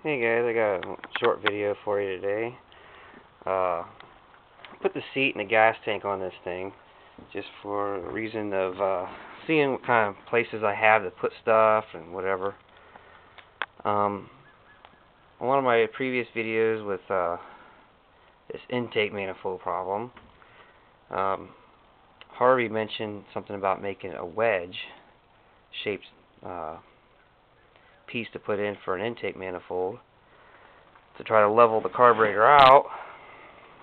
Hey guys, I got a short video for you today. Put the seat and the gas tank on this thing just for a reason of seeing what kind of places I have to put stuff and whatever. On one of my previous videos with this intake manifold problem, Harvey mentioned something about making a wedge shaped piece to put in for an intake manifold to try to level the carburetor out,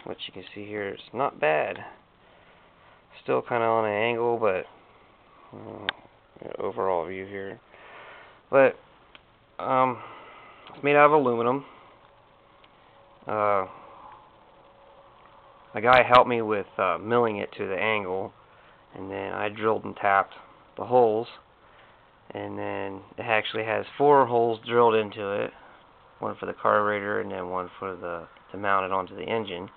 which you can see here it's not bad. Still kind of on an angle, but overall view here. But it's made out of aluminum. A guy helped me with milling it to the angle, and then I drilled and tapped the holes. And then it actually has 4 holes drilled into it, one for the carburetor and then one for to mount it onto the engine.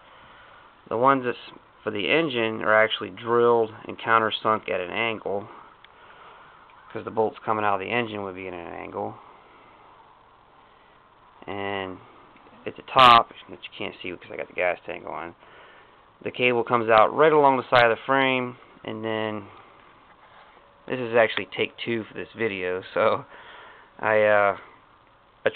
The ones that's for the engine are actually drilled and countersunk at an angle, because the bolts coming out of the engine would be at an angle. And at the top, which you can't see because I got the gas tank on, the cable comes out right along the side of the frame, and then this is actually take 2 for this video, so I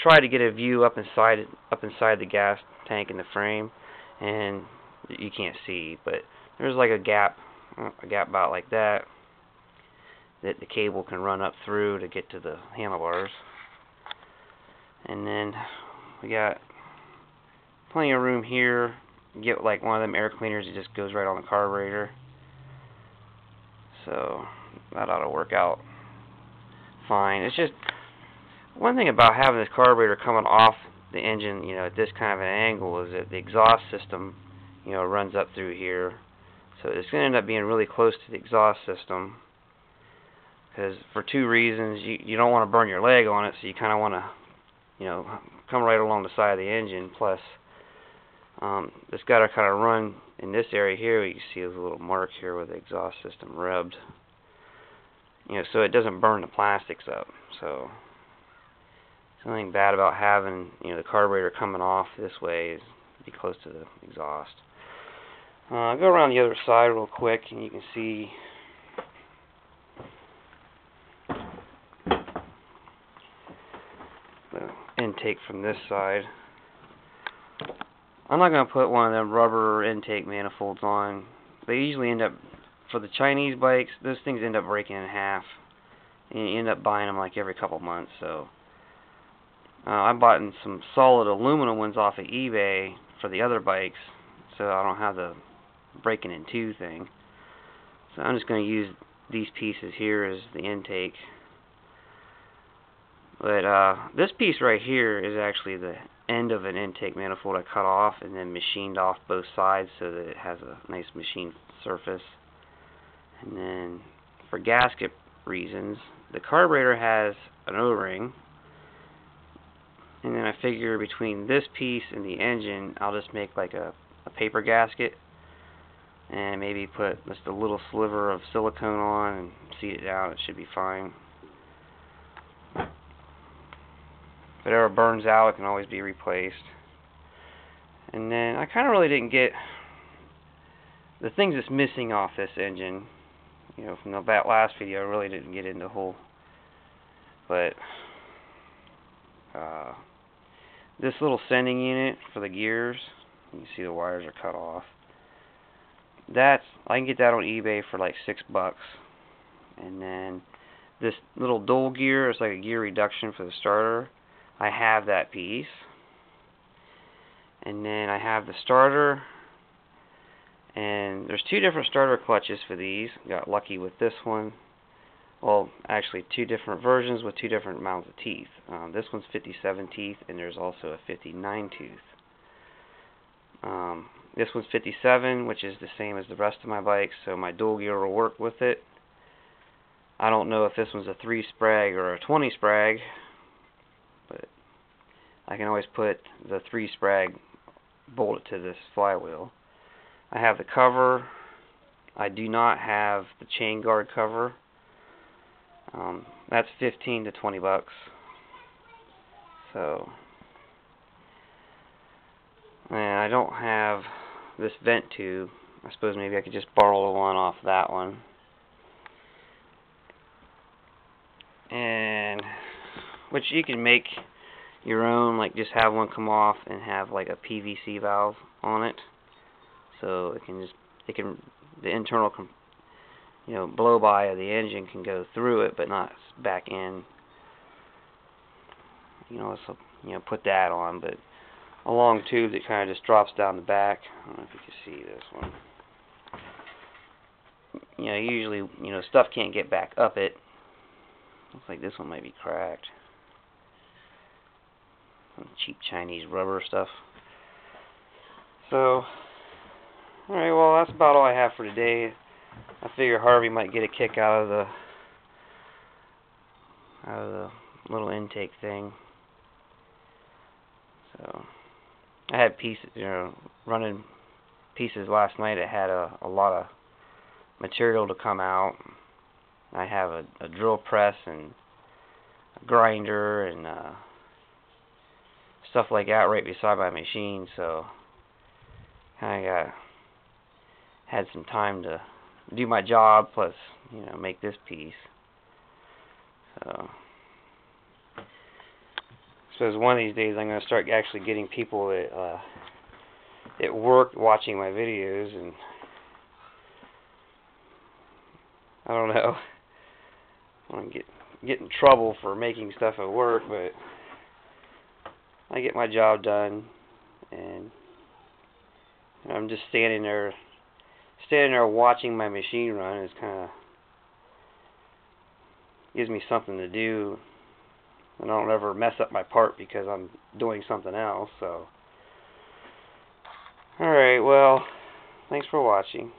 tried to get a view up inside the gas tank in the frame, and you can't see, but there's like a gap about like that the cable can run up through to get to the handlebars. And then we got plenty of room here. You get like one of them air cleaners that just goes right on the carburetor. So that ought to work out fine. It's just one thing about having this carburetor coming off the engine, at this kind of an angle, is that the exhaust system, runs up through here. So it's going to end up being really close to the exhaust system, because for 2 reasons. You don't want to burn your leg on it, so you kind of want to, come right along the side of the engine. Plus, it's got to kind of run in this area here. You can see there's a little mark here where the exhaust system rubbed. So it doesn't burn the plastics up. So something bad about having, the carburetor coming off this way is be close to the exhaust. I'll go around the other side real quick, and you can see the intake from this side. I'm not going to put one of them rubber intake manifolds on. They usually end up, for the Chinese bikes, those things end up breaking in half. And you end up buying them like every couple months. So I bought some solid aluminum ones off of eBay for the other bikes, so I don't have the breaking in 2 thing. So I'm just going to use these pieces here as the intake. But this piece right here is actually the end of an intake manifold I cut off and then machined off both sides so that it has a nice machined surface. And then for gasket reasons, the carburetor has an O-ring, and then I figure between this piece and the engine, I'll just make like a paper gasket and maybe put just a little sliver of silicone on and seat it down. It should be fine. If it ever burns out, it can always be replaced. And then I kind of really didn't get the things that's missing off this engine. From that last video, I really didn't get into the whole. But this little sending unit for the gears, you can see the wires are cut off. I can get that on eBay for like $6. And then this little dual gear is like a gear reduction for the starter. I have that piece. And then I have the starter. And there's 2 different starter clutches for these. Got lucky with this one. Well, actually 2 different versions with 2 different amounts of teeth. This one's 57 teeth, and there's also a 59 tooth. This one's 57, which is the same as the rest of my bikes, so my dual gear will work with it. I don't know if this one's a 3 sprag or a 20 sprag, but I can always put the 3 sprag bolted to this flywheel. I have the cover. I do not have the chain guard cover. That's $15 to $20. So And I don't have this vent tube. I suppose maybe I could just borrow the one off that one. And which you can make your own, like just have one come off and have like a PVC valve on it, so the internal blow by of the engine can go through it but not back in. So put that on, but a long tube that kind of just drops down the back. I don't know if you can see this one. Usually stuff can't get back up it. Looks like this one might be cracked. Some cheap Chinese rubber stuff. So, alright, well, that's about all I have for today. I figure Harvey might get a kick out of the little intake thing. So, I had pieces, running pieces last night. It had a lot of material to come out. I have a drill press and a grinder and stuff like that right beside my machine, so kind of had some time to do my job plus make this piece. So I suppose one of these days I'm going to start actually getting people at work watching my videos, and I don't know. I don't get in trouble for making stuff at work, but I get my job done, and I'm just standing there watching my machine run. It's kind of gives me something to do, and I don't ever mess up my part because I'm doing something else. So, all right, well, thanks for watching.